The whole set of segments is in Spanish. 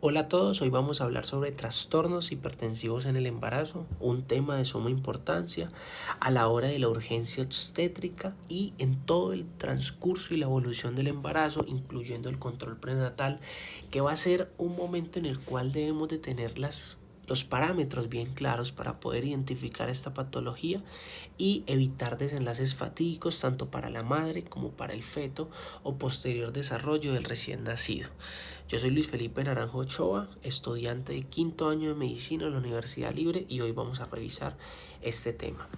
Hola a todos, hoy vamos a hablar sobre trastornos hipertensivos en el embarazo, un tema de suma importancia a la hora de la urgencia obstétrica y en todo el transcurso y la evolución del embarazo, incluyendo el control prenatal, que va a ser un momento en el cual debemos de tener los parámetros bien claros para poder identificar esta patología y evitar desenlaces fatídicos tanto para la madre como para el feto o posterior desarrollo del recién nacido. Yo soy Luis Felipe Naranjo Ochoa, estudiante de quinto año de medicina en la Universidad Libre y hoy vamos a revisar este tema.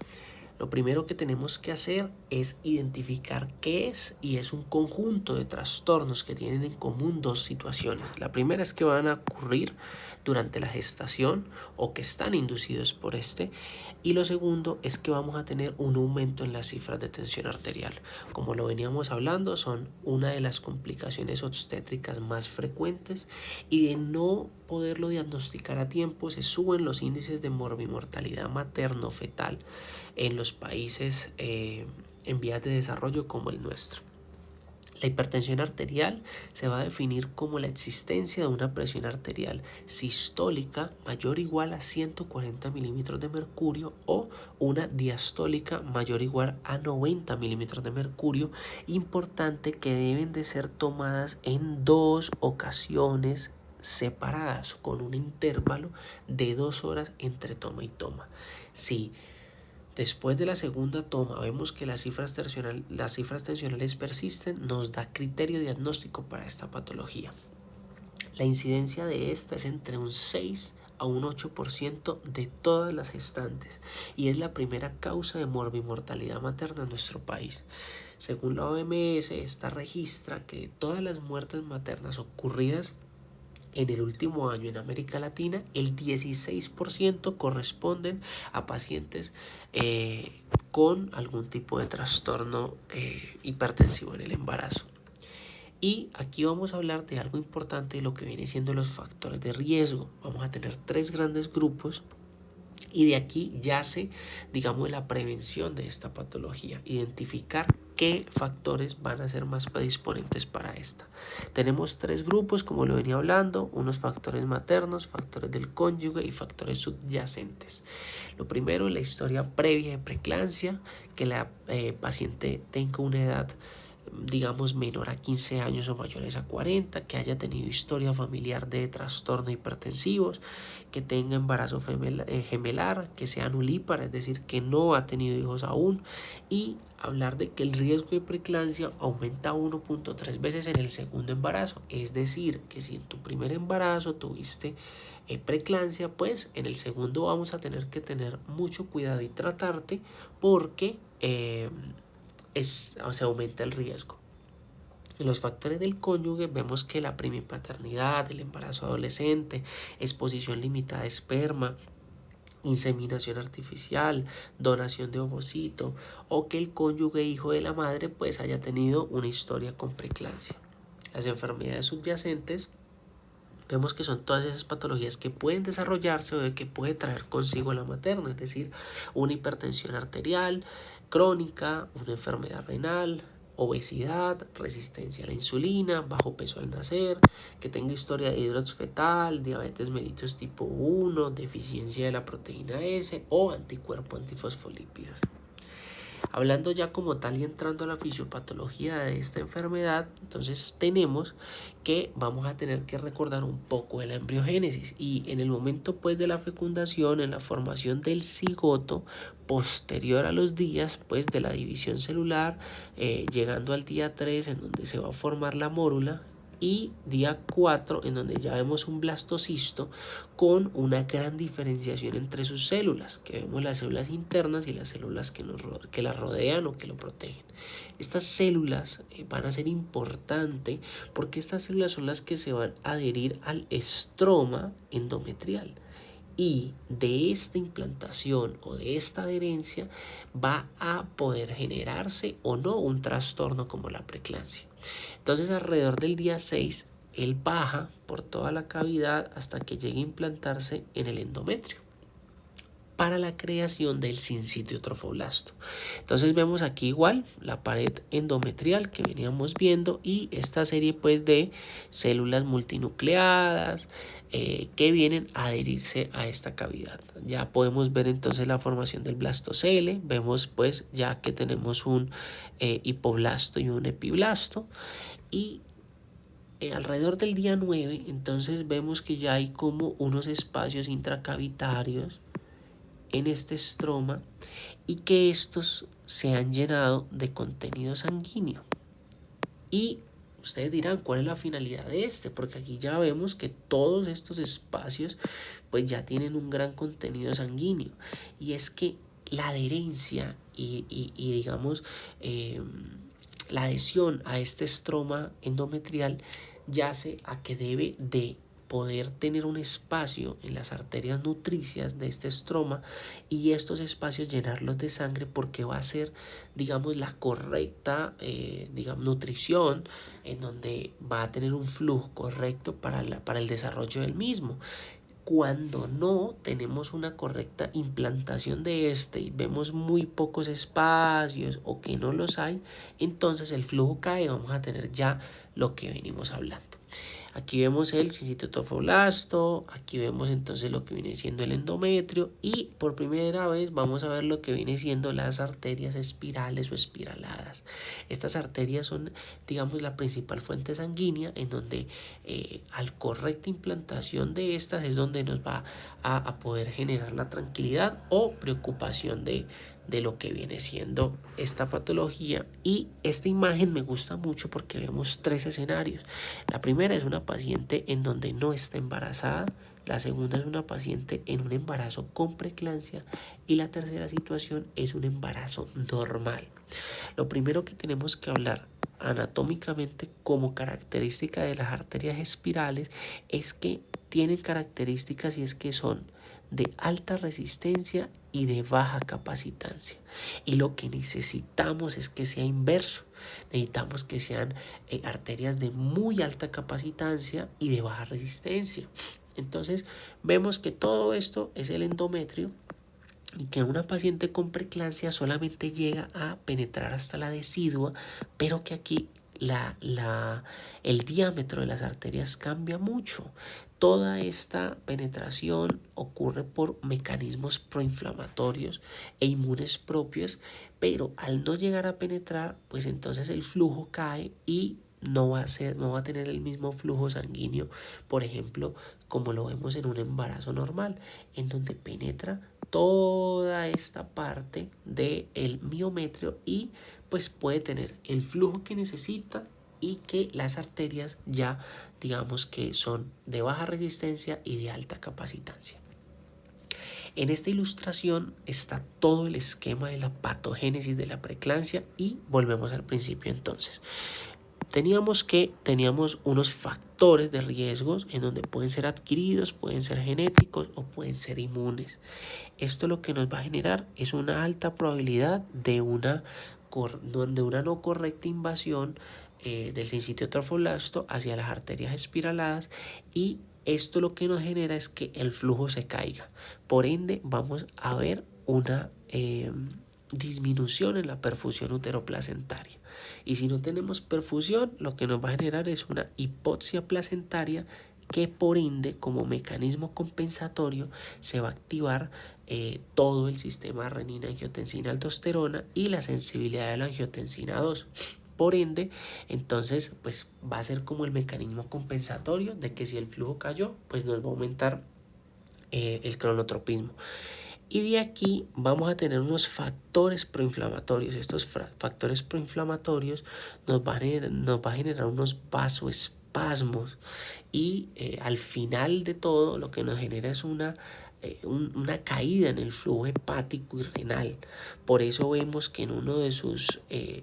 Lo primero que tenemos que hacer es identificar qué es, y es un conjunto de trastornos que tienen en común dos situaciones. La primera es que van a ocurrir durante la gestación o que están inducidos por este, y lo segundo es que vamos a tener un aumento en las cifras de tensión arterial. Como lo veníamos hablando, son una de las complicaciones obstétricas más frecuentes y de no poderlo diagnosticar a tiempo se suben los índices de morbimortalidad materno-fetal en los países en vías de desarrollo como el nuestro. La hipertensión arterial se va a definir como la existencia de una presión arterial sistólica mayor o igual a 140 milímetros de mercurio o una diastólica mayor o igual a 90 milímetros de mercurio. Importante que deben de ser tomadas en dos ocasiones separadas con un intervalo de 2 horas entre toma y toma. Si después de la segunda toma vemos que las cifras tensionales persisten, nos da criterio diagnóstico para esta patología. La incidencia de esta es entre un 6 a un 8% de todas las gestantes y es la primera causa de morbimortalidad materna en nuestro país. Según la OMS, esta registra que de todas las muertes maternas ocurridas en el último año en América Latina, el 16% corresponden a pacientes con algún tipo de trastorno hipertensivo en el embarazo. Y aquí vamos a hablar de algo importante de lo que viene siendo los factores de riesgo. Vamos a tener tres grandes grupos y de aquí yace, digamos, la prevención de esta patología. Identificar qué factores van a ser más predisponentes para esta. Tenemos tres grupos, como lo venía hablando, unos factores maternos, factores del cónyuge y factores subyacentes. Lo primero, la historia previa de preeclampsia, que la paciente tenga una edad digamos menor a 15 años o mayores a 40, que haya tenido historia familiar de trastornos hipertensivos, que tenga embarazo gemelar, que sea nulípara, es decir, que no ha tenido hijos aún, y hablar de que el riesgo de preeclampsia aumenta 1.3 veces en el segundo embarazo, es decir, que si en tu primer embarazo tuviste preeclampsia, pues en el segundo vamos a tener que tener mucho cuidado y tratarte porque se aumenta el riesgo. En los factores del cónyuge vemos que la primipaternidad, el embarazo adolescente, exposición limitada a esperma, inseminación artificial, donación de ovocito o que el cónyuge hijo de la madre pues haya tenido una historia con preeclampsia. Las enfermedades subyacentes vemos que son todas esas patologías que pueden desarrollarse o que puede traer consigo la materna, es decir, una hipertensión arterial crónica, una enfermedad renal, obesidad, resistencia a la insulina, bajo peso al nacer, que tenga historia de hidrox fetal, diabetes mellitus tipo 1, deficiencia de la proteína S o anticuerpo antifosfolípidos. Hablando ya como tal y entrando a la fisiopatología de esta enfermedad, entonces tenemos que vamos a tener que recordar un poco de la embriogénesis y en el momento pues de la fecundación, en la formación del cigoto, posterior a los días pues de la división celular, llegando al día 3 en donde se va a formar la mórula, y día 4 en donde ya vemos un blastocisto con una gran diferenciación entre sus células, que vemos las células internas y las células que las rodean o que lo protegen. Estas células van a ser importantes porque estas células son las que se van a adherir al estroma endometrial. Y de esta implantación o de esta adherencia va a poder generarse o no un trastorno como la preeclampsia. Entonces alrededor del día 6 él baja por toda la cavidad hasta que llegue a implantarse en el endometrio. para la creación del sinsitio trofoblasto. Entonces vemos aquí igual la pared endometrial que veníamos viendo y esta serie pues de células multinucleadas que vienen a adherirse a esta cavidad. Ya podemos ver entonces la formación del blastocele, vemos pues ya que tenemos un hipoblasto y un epiblasto y alrededor del día 9 entonces vemos que ya hay como unos espacios intracavitarios en este estroma y que estos se han llenado de contenido sanguíneo. Y ustedes dirán, ¿cuál es la finalidad de este? Porque aquí ya vemos que todos estos espacios pues ya tienen un gran contenido sanguíneo. Y es que la adherencia y digamos la adhesión a este estroma endometrial yace a que debe de poder tener un espacio en las arterias nutricias de este estroma y estos espacios llenarlos de sangre porque va a ser, digamos, la correcta nutrición en donde va a tener un flujo correcto para el desarrollo del mismo. Cuando no tenemos una correcta implantación de este y vemos muy pocos espacios o que no los hay, entonces el flujo cae y vamos a tener ya lo que venimos hablando. Aquí vemos el sinsitio trofoblasto, aquí vemos entonces lo que viene siendo el endometrio y por primera vez vamos a ver lo que viene siendo las arterias espirales o espiraladas. Estas arterias son, digamos, la principal fuente sanguínea en donde al correcta implantación de estas es donde nos va a poder generar la tranquilidad o preocupación de lo que viene siendo esta patología. Y esta imagen me gusta mucho porque vemos tres escenarios. La primera es una paciente en donde no está embarazada, la segunda es una paciente en un embarazo con preeclampsia y la tercera situación es un embarazo normal. Lo primero que tenemos que hablar anatómicamente como característica de las arterias espirales es que tienen características y es que son de alta resistencia y de baja capacitancia. Y lo que necesitamos es que sea inverso. Necesitamos que sean arterias de muy alta capacitancia y de baja resistencia. Entonces vemos que todo esto es el endometrio y que una paciente con preeclampsia solamente llega a penetrar hasta la decidua, pero que aquí el diámetro de las arterias cambia mucho. Toda esta penetración ocurre por mecanismos proinflamatorios e inmunes propios, pero al no llegar a penetrar, pues entonces el flujo cae y no va a tener el mismo flujo sanguíneo, por ejemplo, como lo vemos en un embarazo normal, en donde penetra toda esta parte del miometrio y pues puede tener el flujo que necesita y que las arterias ya digamos que son de baja resistencia y de alta capacitancia. En esta ilustración está todo el esquema de la patogénesis de la preeclampsia y volvemos al principio entonces. Teníamos unos factores de riesgos en donde pueden ser adquiridos, pueden ser genéticos o pueden ser inmunes. Esto lo que nos va a generar es una alta probabilidad de una no correcta invasión del sinsitio trofoblasto hacia las arterias espiraladas y esto lo que nos genera es que el flujo se caiga. Por ende vamos a ver una disminución en la perfusión uteroplacentaria. Y si no tenemos perfusión, lo que nos va a generar es una hipoxia placentaria que por ende, como mecanismo compensatorio, se va a activar todo el sistema renina, angiotensina, aldosterona y la sensibilidad de la angiotensina 2. Por ende, entonces, pues va a ser como el mecanismo compensatorio de que si el flujo cayó, pues nos va a aumentar el cronotropismo. Y de aquí vamos a tener unos factores proinflamatorios. Estos factores proinflamatorios nos va a generar unos vasoespasmos y al final de todo lo que nos genera es una caída en el flujo hepático y renal. Por eso vemos que en uno de sus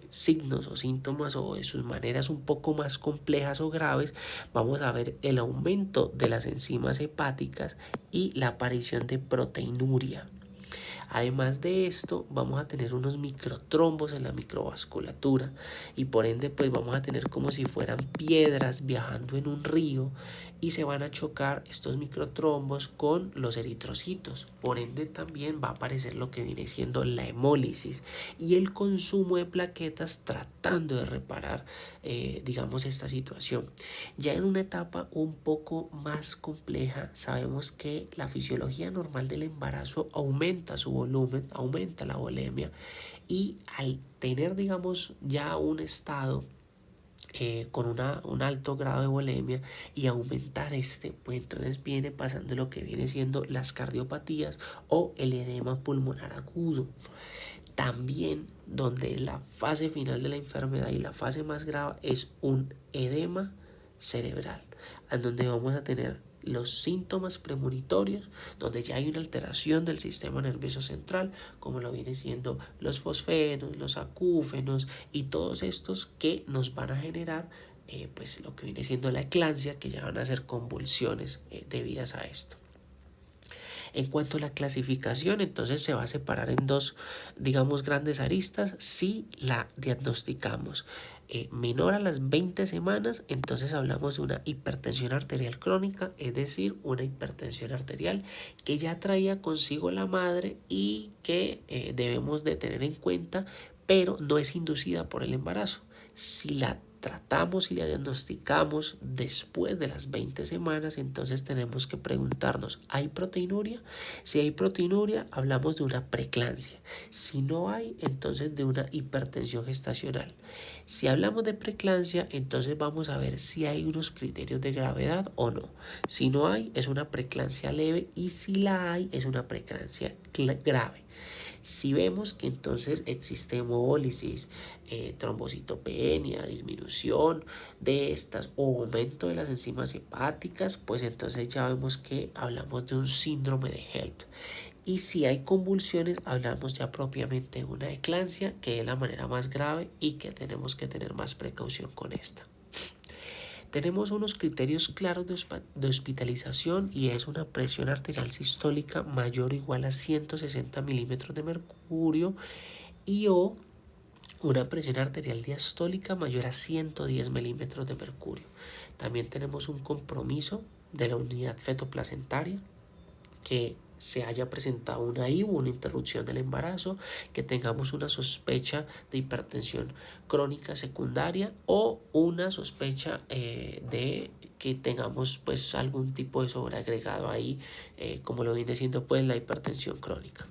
signos o síntomas o de sus maneras un poco más complejas o graves vamos a ver el aumento de las enzimas hepáticas y la aparición de proteinuria. Además de esto, vamos a tener unos microtrombos en la microvasculatura y por ende pues vamos a tener como si fueran piedras viajando en un río y se van a chocar estos microtrombos con los eritrocitos. Por ende también va a aparecer lo que viene siendo la hemólisis y el consumo de plaquetas tratando de reparar digamos esta situación. Ya en una etapa un poco más compleja sabemos que la fisiología normal del embarazo aumenta su volumen, aumenta la volemia y al tener digamos ya un estado con un alto grado de volemia y aumentar pues entonces viene pasando lo que viene siendo las cardiopatías o el edema pulmonar agudo. También donde la fase final de la enfermedad y la fase más grave es un edema cerebral, en donde vamos a tener los síntomas premonitorios, donde ya hay una alteración del sistema nervioso central, como lo viene siendo los fosfenos, los acúfenos y todos estos que nos van a generar pues lo que viene siendo la eclampsia, que ya van a ser convulsiones debidas a esto. En cuanto a la clasificación, entonces se va a separar en dos, digamos, grandes aristas si la diagnosticamos menor a las 20 semanas, entonces hablamos de una hipertensión arterial crónica, es decir, una hipertensión arterial que ya traía consigo la madre y que debemos de tener en cuenta, pero no es inducida por el embarazo. Si la tratamos y la diagnosticamos después de las 20 semanas, entonces tenemos que preguntarnos, ¿hay proteinuria? Si hay proteinuria, hablamos de una preeclampsia. Si no hay, entonces de una hipertensión gestacional. Si hablamos de preeclampsia, entonces vamos a ver si hay unos criterios de gravedad o no. Si no hay, es una preeclampsia leve y si la hay, es una preeclampsia grave. Si vemos que entonces existe hemólisis, trombocitopenia, disminución de estas o aumento de las enzimas hepáticas, pues entonces ya vemos que hablamos de un síndrome de HELP. Y si hay convulsiones, hablamos ya propiamente de una eclampsia, que es la manera más grave y que tenemos que tener más precaución con esta. Tenemos unos criterios claros de hospitalización y es una presión arterial sistólica mayor o igual a 160 milímetros de mercurio y o una presión arterial diastólica mayor a 110 milímetros de mercurio. También tenemos un compromiso de la unidad fetoplacentaria, que se haya presentado una IVA, una interrupción del embarazo, que tengamos una sospecha de hipertensión crónica secundaria o una sospecha de que tengamos pues algún tipo de sobreagregado ahí, como lo viene siendo pues la hipertensión crónica.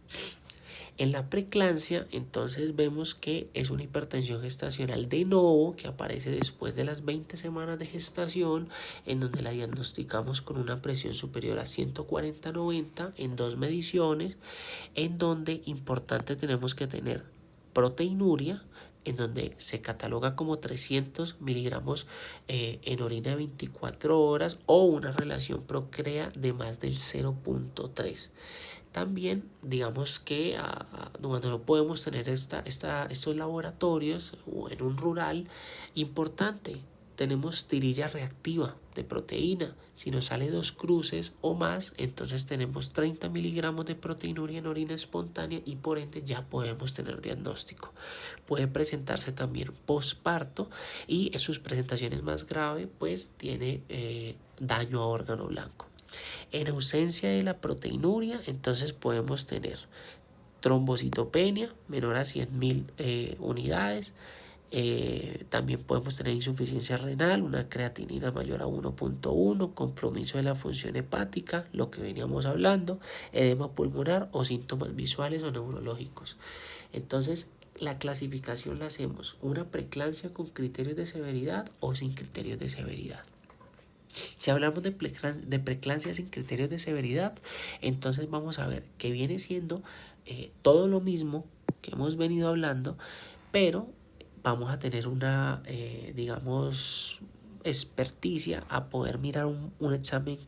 En la preeclampsia, entonces vemos que es una hipertensión gestacional de novo que aparece después de las 20 semanas de gestación, en donde la diagnosticamos con una presión superior a 140/90 en dos mediciones, en donde importante tenemos que tener proteinuria, en donde se cataloga como 300 miligramos en orina de 24 horas o una relación procrea de más del 0.3. También digamos que cuando no podemos tener estos laboratorios o en un rural, importante, tenemos tirilla reactiva de proteína. Si nos sale 2 cruces o más, entonces tenemos 30 miligramos de proteinuria en orina espontánea y por ende ya podemos tener diagnóstico. Puede presentarse también posparto y en sus presentaciones más graves pues tiene daño a órgano blanco. En ausencia de la proteinuria, entonces podemos tener trombocitopenia menor a 100.000 unidades. También podemos tener insuficiencia renal, una creatinina mayor a 1.1, compromiso de la función hepática, lo que veníamos hablando, edema pulmonar o síntomas visuales o neurológicos. Entonces, la clasificación la hacemos una preeclampsia con criterios de severidad o sin criterios de severidad. Si hablamos de preeclampsia sin criterios de severidad, entonces vamos a ver que viene siendo todo lo mismo que hemos venido hablando, pero vamos a tener una, digamos, experticia a poder mirar un examen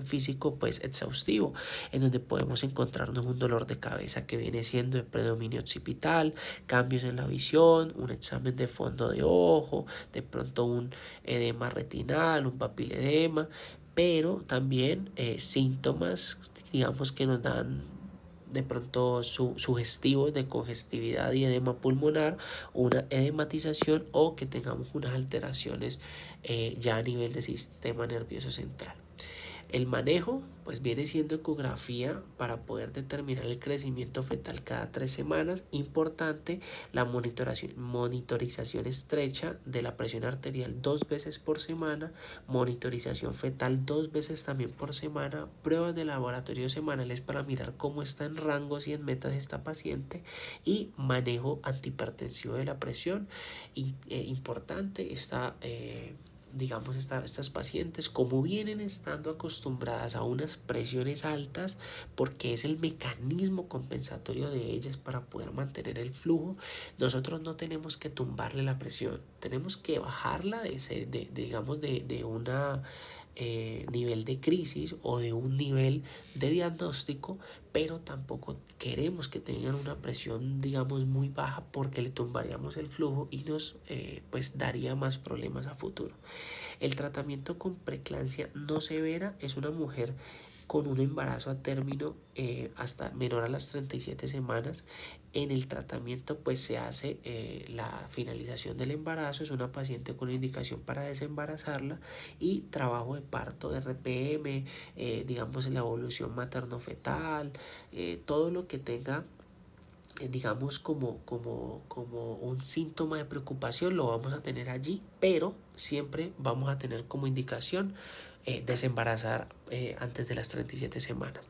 físico pues exhaustivo, en donde podemos encontrarnos un dolor de cabeza que viene siendo de predominio occipital, cambios en la visión, un examen de fondo de ojo, de pronto un edema retinal, un papiledema, pero también síntomas digamos que nos dan de pronto sugestivos de congestividad y edema pulmonar, una edematización o que tengamos unas alteraciones ya a nivel del sistema nervioso central. El manejo pues viene siendo ecografía para poder determinar el crecimiento fetal cada 3 semanas. Importante la monitorización estrecha de la presión arterial 2 veces por semana, monitorización fetal 2 veces también por semana, pruebas de laboratorio semanales para mirar cómo está en rangos y en metas esta paciente y manejo antihipertensivo de la presión. Importante está digamos, estas pacientes, como vienen estando acostumbradas a unas presiones altas, porque es el mecanismo compensatorio de ellas para poder mantener el flujo, nosotros no tenemos que tumbarle la presión, tenemos que bajarla de una nivel de crisis o de un nivel de diagnóstico, pero tampoco queremos que tengan una presión, digamos, muy baja, porque le tumbaríamos el flujo y nos pues daría más problemas a futuro. El tratamiento con preeclampsia no severa es una mujer con un embarazo a término hasta menor a las 37 semanas. En el tratamiento pues se hace la finalización del embarazo, es una paciente con indicación para desembarazarla y trabajo de parto, RPM, digamos la evolución materno-fetal, todo lo que tenga digamos como un síntoma de preocupación lo vamos a tener allí, pero siempre vamos a tener como indicación desembarazar antes de las 37 semanas.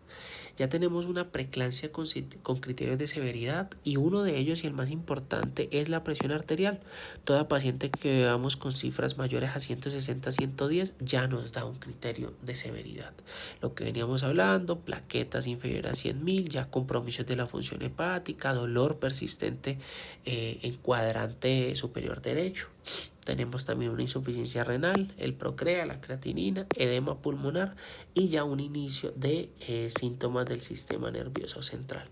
Ya tenemos una preeclampsia con criterios de severidad y uno de ellos y el más importante es la presión arterial. Toda paciente que veamos con cifras mayores a 160-110 ya nos da un criterio de severidad. Lo que veníamos hablando, plaquetas inferiores a 100.000, ya compromisos de la función hepática, dolor persistente en cuadrante superior derecho. Tenemos también una insuficiencia renal, el procrea, la creatinina, edema pulmonar y ya un inicio de síntomas del sistema nervioso central.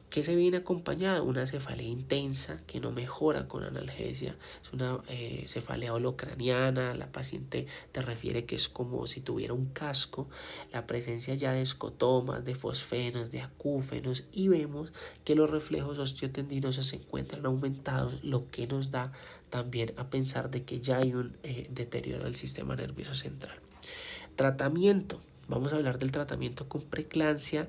¿Qué se viene acompañada? Una cefalea intensa que no mejora con analgesia. Es una cefalea holocraniana. La paciente te refiere que es como si tuviera un casco. La presencia ya de escotomas, de fosfenos, de acúfenos, y vemos que los reflejos osteotendinosos se encuentran aumentados, lo que nos da también a pensar de que ya hay un deterioro del sistema nervioso central. Tratamiento. Vamos a hablar del tratamiento con preeclampsia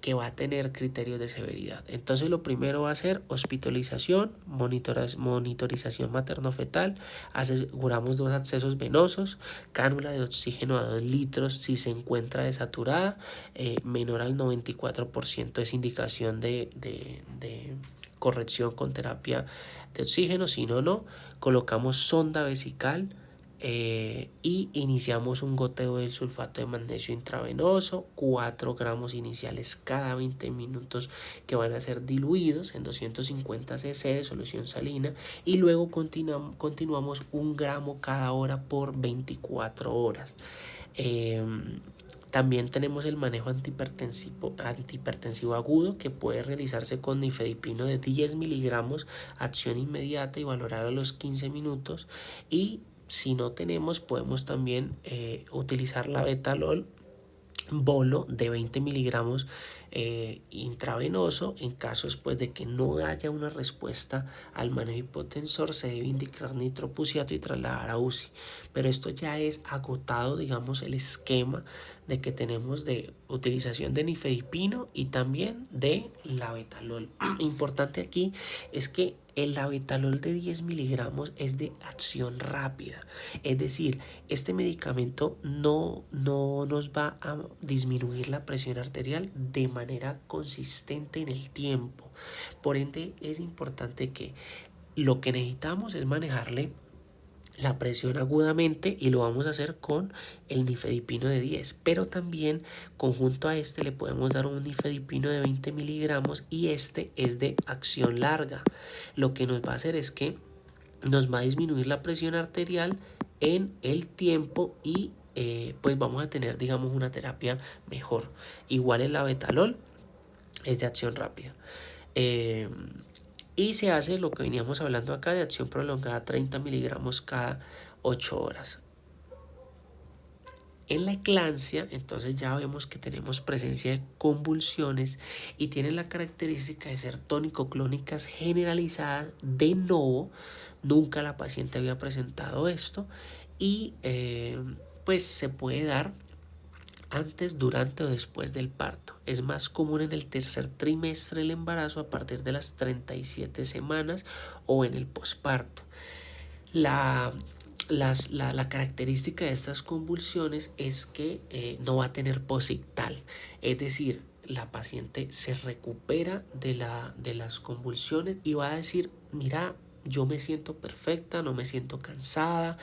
que va a tener criterios de severidad. Entonces lo primero va a ser hospitalización, monitorización materno-fetal, aseguramos 2 accesos venosos, cánula de oxígeno a 2 litros si se encuentra desaturada, menor al 94% es indicación de corrección con terapia de oxígeno, si no, no. Colocamos sonda vesical y iniciamos un goteo del sulfato de magnesio intravenoso, 4 gramos iniciales cada 20 minutos que van a ser diluidos en 250 cc de solución salina, y luego continuamos 1 gramo cada hora por 24 horas. También tenemos el manejo antihipertensivo agudo, que puede realizarse con nifedipino de 10 miligramos, acción inmediata y valorar a los 15 minutos. Y si no tenemos, podemos también utilizar la betalol bolo de 20 miligramos intravenoso. En casos pues de que no haya una respuesta al manejo hipotensor, se debe indicar nitroprusiato y trasladar a UCI, pero esto ya es agotado, digamos, el esquema de que tenemos de utilización de nifedipino y también de la betalol. Importante aquí es que el labetalol de 10 miligramos es de acción rápida, es decir, este medicamento no nos va a disminuir la presión arterial de manera consistente en el tiempo. Por ende, es importante que lo que necesitamos es manejarle la presión agudamente, y lo vamos a hacer con el nifedipino de 10, pero también conjunto a este le podemos dar un nifedipino de 20 miligramos y este es de acción larga. Lo que nos va a hacer es que nos va a disminuir la presión arterial en el tiempo y pues vamos a tener, digamos, una terapia mejor. Igual el labetalol es de acción rápida. Y se hace lo que veníamos hablando acá de acción prolongada, 30 miligramos cada 8 horas. En la eclampsia, entonces ya vemos que tenemos presencia de convulsiones y tienen la característica de ser tónico-clónicas generalizadas de novo. Nunca la paciente había presentado esto y pues se puede dar antes, durante o después del parto. Es más común en el tercer trimestre del embarazo a partir de las 37 semanas o en el posparto. La característica de estas convulsiones es que no va a tener posictal, es decir, la paciente se recupera de las convulsiones y va a decir, mira, yo me siento perfecta, no me siento cansada,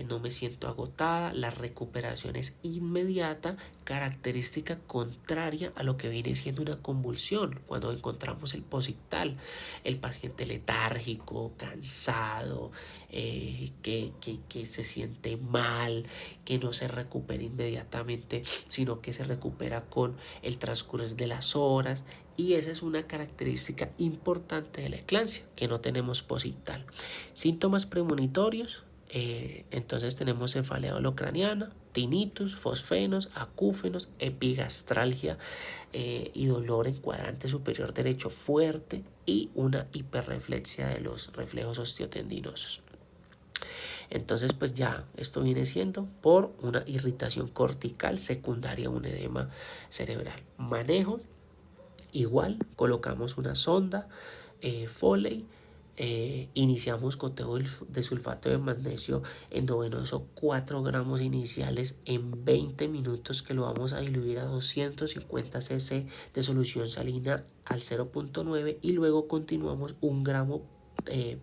no me siento agotada, la recuperación es inmediata, característica contraria a lo que viene siendo una convulsión. Cuando encontramos el posictal, el paciente letárgico, cansado, que se siente mal, que no se recupera inmediatamente, sino que se recupera con el transcurrir de las horas. Y esa es una característica importante de la eclampsia, que no tenemos posictal. Síntomas premonitorios, entonces tenemos cefalea holocraniana, tinnitus, fosfenos, acúfenos, epigastralgia y dolor en cuadrante superior derecho fuerte y una hiperreflexia de los reflejos osteotendinosos. Entonces pues ya esto viene siendo por una irritación cortical secundaria a un edema cerebral. Manejo, igual colocamos una sonda Foley, iniciamos goteo de sulfato de magnesio endovenoso 4 gramos iniciales en 20 minutos, que lo vamos a diluir a 250 cc de solución salina al 0.9 y luego continuamos 1 gramo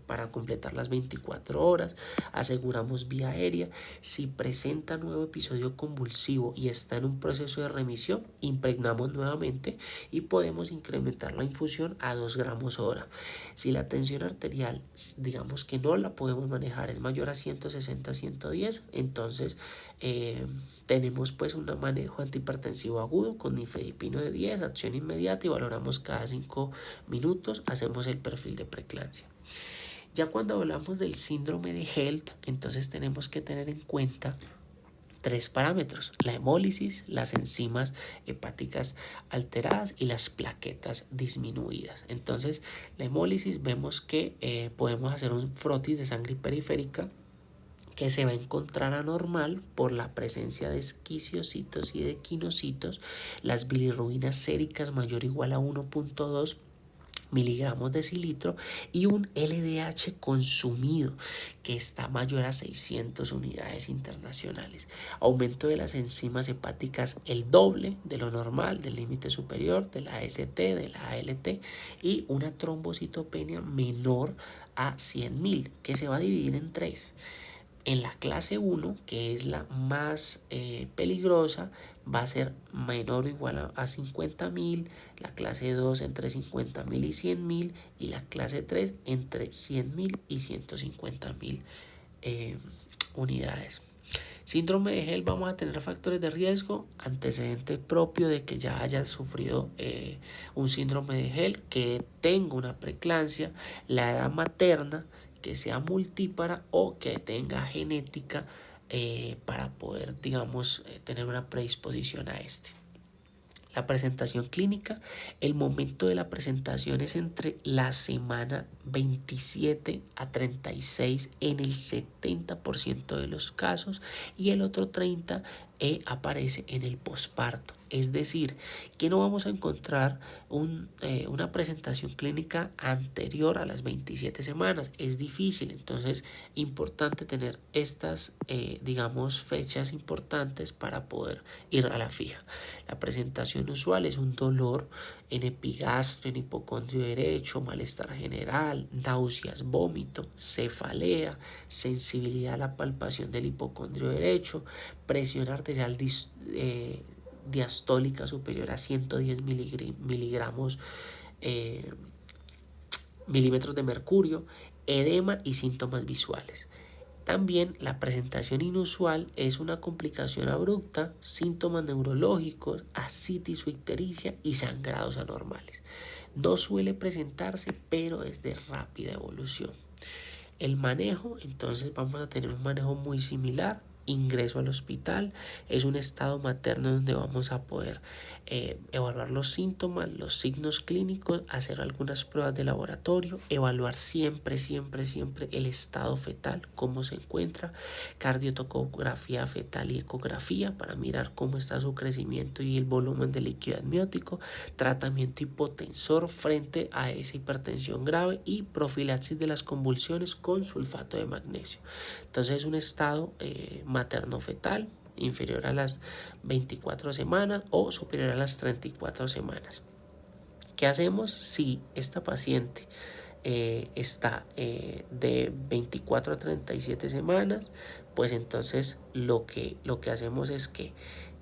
para completar las 24 horas. Aseguramos vía aérea. Si presenta nuevo episodio convulsivo y está en un proceso de remisión, impregnamos nuevamente y podemos incrementar la infusión a 2 gramos hora. Si la tensión arterial, digamos que no la podemos manejar, es mayor a 160-110, entonces tenemos pues un manejo antihipertensivo agudo con nifedipino de 10, acción inmediata, y valoramos cada 5 minutos, hacemos el perfil de preeclampsia. Ya cuando hablamos del síndrome de HELLP, entonces tenemos que tener en cuenta 3 parámetros: la hemólisis, las enzimas hepáticas alteradas y las plaquetas disminuidas. Entonces, la hemólisis, vemos que podemos hacer un frotis de sangre periférica que se va a encontrar anormal por la presencia de esquiciocitos y de quinocitos, las bilirrubinas séricas mayor o igual a 1.2 miligramos de cilitro y un LDH consumido que está mayor a 600 unidades internacionales. Aumento de las enzimas hepáticas el doble de lo normal, del límite superior, de la AST, de la ALT, y una trombocitopenia menor a 100.000, que se va a dividir en 3. En la clase 1, que es la más peligrosa, va a ser menor o igual a 50.000, la clase 2 entre 50.000 y 100.000 y la clase 3 entre 100.000 y 150.000 unidades. Síndrome de HELLP, vamos a tener factores de riesgo, antecedente propio de que ya haya sufrido un síndrome de HELLP, que tenga una preeclampsia, la edad materna, que sea multípara o que tenga genética para poder, digamos, tener una predisposición a este. La presentación clínica, el momento de la presentación es entre la semana 27 a 36 en el 70% de los casos, y el otro 30% aparece en el posparto. Es decir, que no vamos a encontrar una presentación clínica anterior a las 27 semanas. Es difícil, entonces importante tener estas, digamos, fechas importantes para poder ir a la fija. La presentación usual es un dolor en epigastrio, en hipocondrio derecho, malestar general, náuseas, vómito, cefalea, sensibilidad a la palpación del hipocondrio derecho, presión arterial diastólica superior a 110 milímetros de mercurio, edema y síntomas visuales. También la presentación inusual es una complicación abrupta, síntomas neurológicos, ascitis o ictericia y sangrados anormales. No suele presentarse, pero es de rápida evolución. El manejo, entonces vamos a tener un manejo muy similar ingreso al hospital. Es un estado materno donde vamos a poder evaluar los síntomas, los signos clínicos, hacer algunas pruebas de laboratorio, evaluar siempre el estado fetal, cómo se encuentra, cardiotocografía fetal y ecografía para mirar cómo está su crecimiento y el volumen de líquido amniótico, tratamiento hipotensor frente a esa hipertensión grave y profilaxis de las convulsiones con sulfato de magnesio. Entonces es un estado materno-fetal inferior a las 24 semanas o superior a las 34 semanas. ¿Qué hacemos si esta paciente está de 24 a 37 semanas? Pues entonces lo que hacemos es que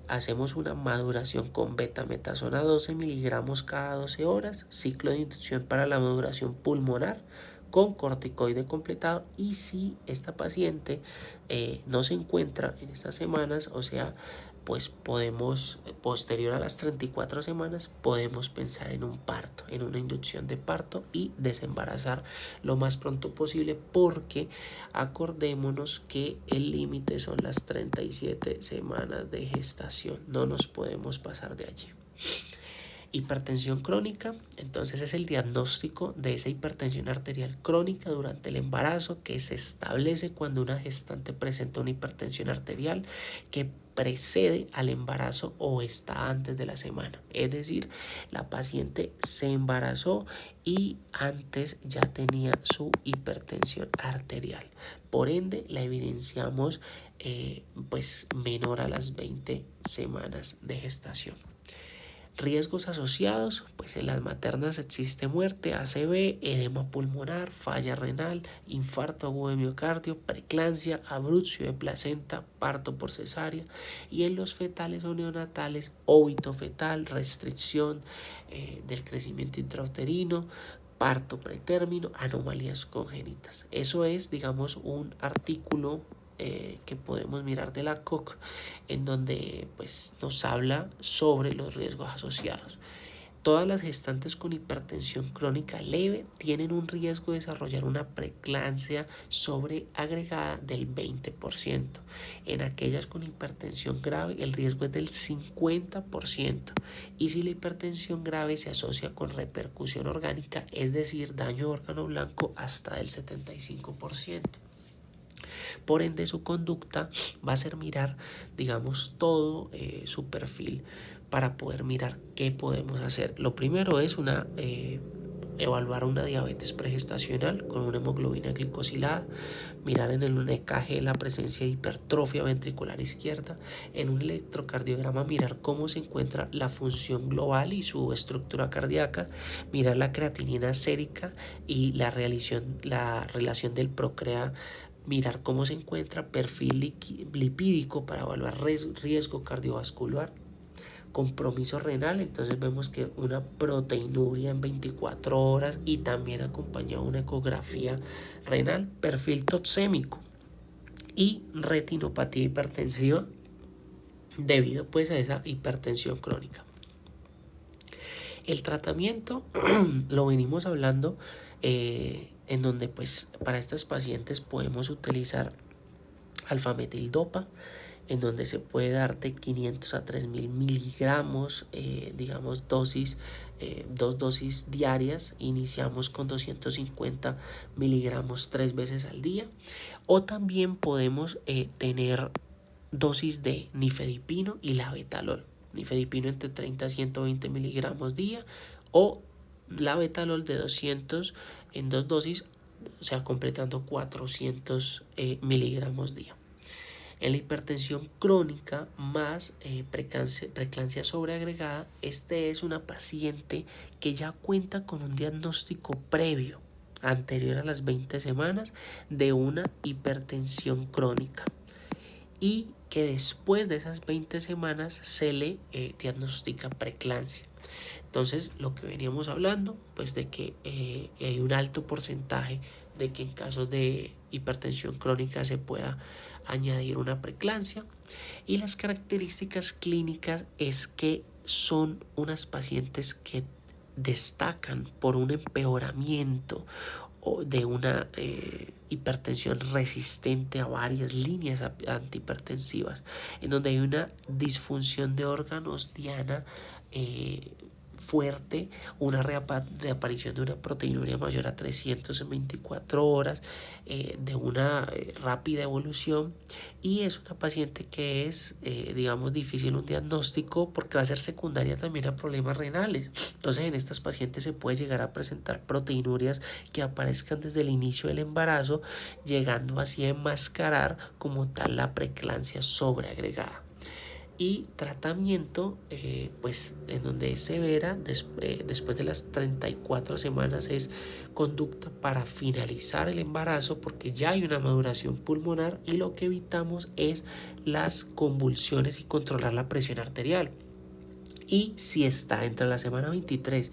hacemos una maduración con betametasona 12 miligramos cada 12 horas, ciclo de inducción para la maduración pulmonar con corticoide completado. Y si esta paciente no se encuentra en estas semanas, o sea, pues podemos, posterior a las 34 semanas, podemos pensar en un parto, en una inducción de parto y desembarazar lo más pronto posible, porque acordémonos que el límite son las 37 semanas de gestación, no nos podemos pasar de allí. Hipertensión crónica, entonces es el diagnóstico de esa hipertensión arterial crónica durante el embarazo que se establece cuando una gestante presenta una hipertensión arterial que precede al embarazo o está antes de la semana. Es decir, la paciente se embarazó y antes ya tenía su hipertensión arterial. Por ende, la evidenciamos pues menor a las 20 semanas de gestación. Riesgos asociados, pues en las maternas existe muerte, ACV, edema pulmonar, falla renal, infarto agudo de miocardio, preeclampsia, abrupcio de placenta, parto por cesárea, y en los fetales o neonatales, óbito fetal, restricción del crecimiento intrauterino, parto pretérmino, anomalías congénitas. Eso es, digamos, un artículo que podemos mirar de la COC, en donde pues nos habla sobre los riesgos asociados. Todas las gestantes con hipertensión crónica leve tienen un riesgo de desarrollar una preeclampsia sobreagregada del 20%. En aquellas con hipertensión grave el riesgo es del 50%. Y si la hipertensión grave se asocia con repercusión orgánica, es decir, daño de órgano blanco, hasta del 75%. Por ende, su conducta va a ser mirar, digamos, todo su perfil para poder mirar qué podemos hacer. Lo primero es evaluar una diabetes pregestacional con una hemoglobina glicosilada, mirar en el EKG la presencia de hipertrofia ventricular izquierda, en un electrocardiograma mirar cómo se encuentra la función global y su estructura cardíaca, mirar la creatinina sérica y la relación del PROCREA, mirar cómo se encuentra perfil lipídico para evaluar riesgo cardiovascular, compromiso renal. Entonces vemos que una proteinuria en 24 horas y también acompañado una ecografía renal, perfil toxémico y retinopatía hipertensiva debido pues a esa hipertensión crónica. El tratamiento lo venimos hablando en donde pues para estas pacientes podemos utilizar alfametildopa, en donde se puede dar de 500 a 3000 miligramos, digamos dosis, 2 dosis diarias. Iniciamos con 250 miligramos 3 veces al día. O también podemos tener dosis de nifedipino y labetalol. Nifedipino entre 30 a 120 miligramos día, o labetalol de 200 en 2 dosis, o sea, completando 400 miligramos día. En la hipertensión crónica más preeclampsia sobreagregada, este es una paciente que ya cuenta con un diagnóstico previo, anterior a las 20 semanas, de una hipertensión crónica, y que después de esas 20 semanas se le diagnostica preeclampsia. Entonces, lo que veníamos hablando, pues de que hay un alto porcentaje de que en casos de hipertensión crónica se pueda añadir una preeclampsia. Y las características clínicas es que son unas pacientes que destacan por un empeoramiento o de una hipertensión resistente a varias líneas antihipertensivas, en donde hay una disfunción de órganos diana fuerte, una reaparición de una proteinuria mayor a 300 en 24 horas, de una rápida evolución, y es una paciente que es, digamos, difícil un diagnóstico porque va a ser secundaria también a problemas renales. Entonces en estas pacientes se puede llegar a presentar proteinurias que aparezcan desde el inicio del embarazo, llegando así a enmascarar como tal la preeclampsia sobreagregada. Y tratamiento, pues en donde es severa, después de las 34 semanas, es conducta para finalizar el embarazo porque ya hay una maduración pulmonar, y lo que evitamos es las convulsiones y controlar la presión arterial. Y si está entre la semana 23,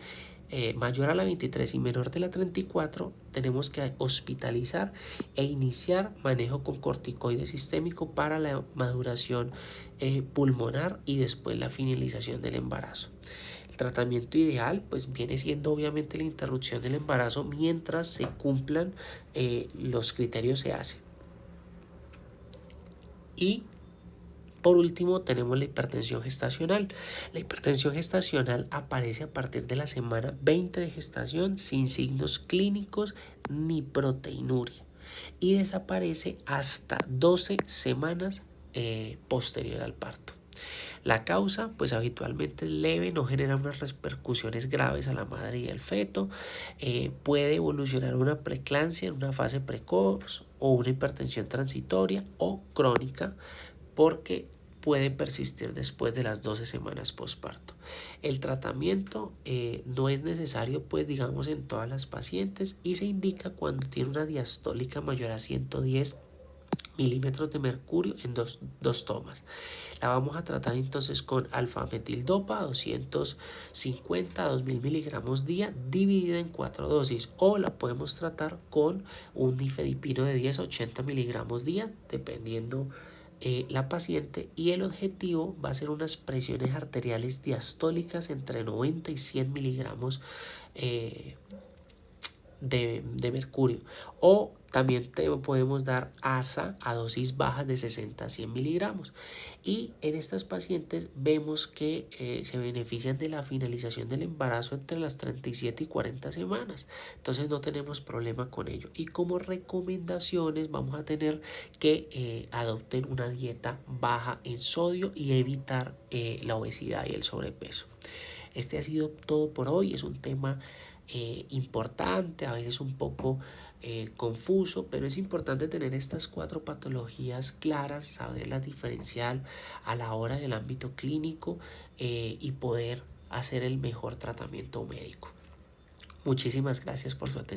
mayor a la 23 y menor de la 34, tenemos que hospitalizar e iniciar manejo con corticoide sistémico para la maduración pulmonar y después la finalización del embarazo. El tratamiento ideal pues viene siendo obviamente la interrupción del embarazo mientras se cumplan los criterios SEACE. Y por último tenemos la hipertensión gestacional. La hipertensión gestacional aparece a partir de la semana 20 de gestación sin signos clínicos ni proteinuria, y desaparece hasta 12 semanas posterior al parto. La causa pues habitualmente es leve, no genera unas repercusiones graves a la madre y al feto, puede evolucionar a una preeclampsia en una fase precoz o una hipertensión transitoria o crónica, porque puede persistir después de las 12 semanas postparto. El tratamiento no es necesario, pues digamos, en todas las pacientes, y se indica cuando tiene una diastólica mayor a 110 milímetros de mercurio en dos tomas. La vamos a tratar entonces con alfa-metildopa 250 a 2000 miligramos día dividida en 4 dosis, o la podemos tratar con un nifedipino de 10 a 80 miligramos día dependiendo la paciente, y el objetivo va a ser unas presiones arteriales diastólicas entre 90 y 100 miligramos de mercurio, o también podemos dar ASA a dosis bajas de 60 a 100 miligramos, y en estas pacientes vemos que se benefician de la finalización del embarazo entre las 37 y 40 semanas, entonces no tenemos problema con ello. Y como recomendaciones vamos a tener que adopten una dieta baja en sodio y evitar la obesidad y el sobrepeso. Este ha sido todo por hoy. Es un tema importante, a veces un poco confuso, pero es importante tener estas 4 patologías claras, saberlas diferenciar a la hora del ámbito clínico, y poder hacer el mejor tratamiento médico. Muchísimas gracias por su atención.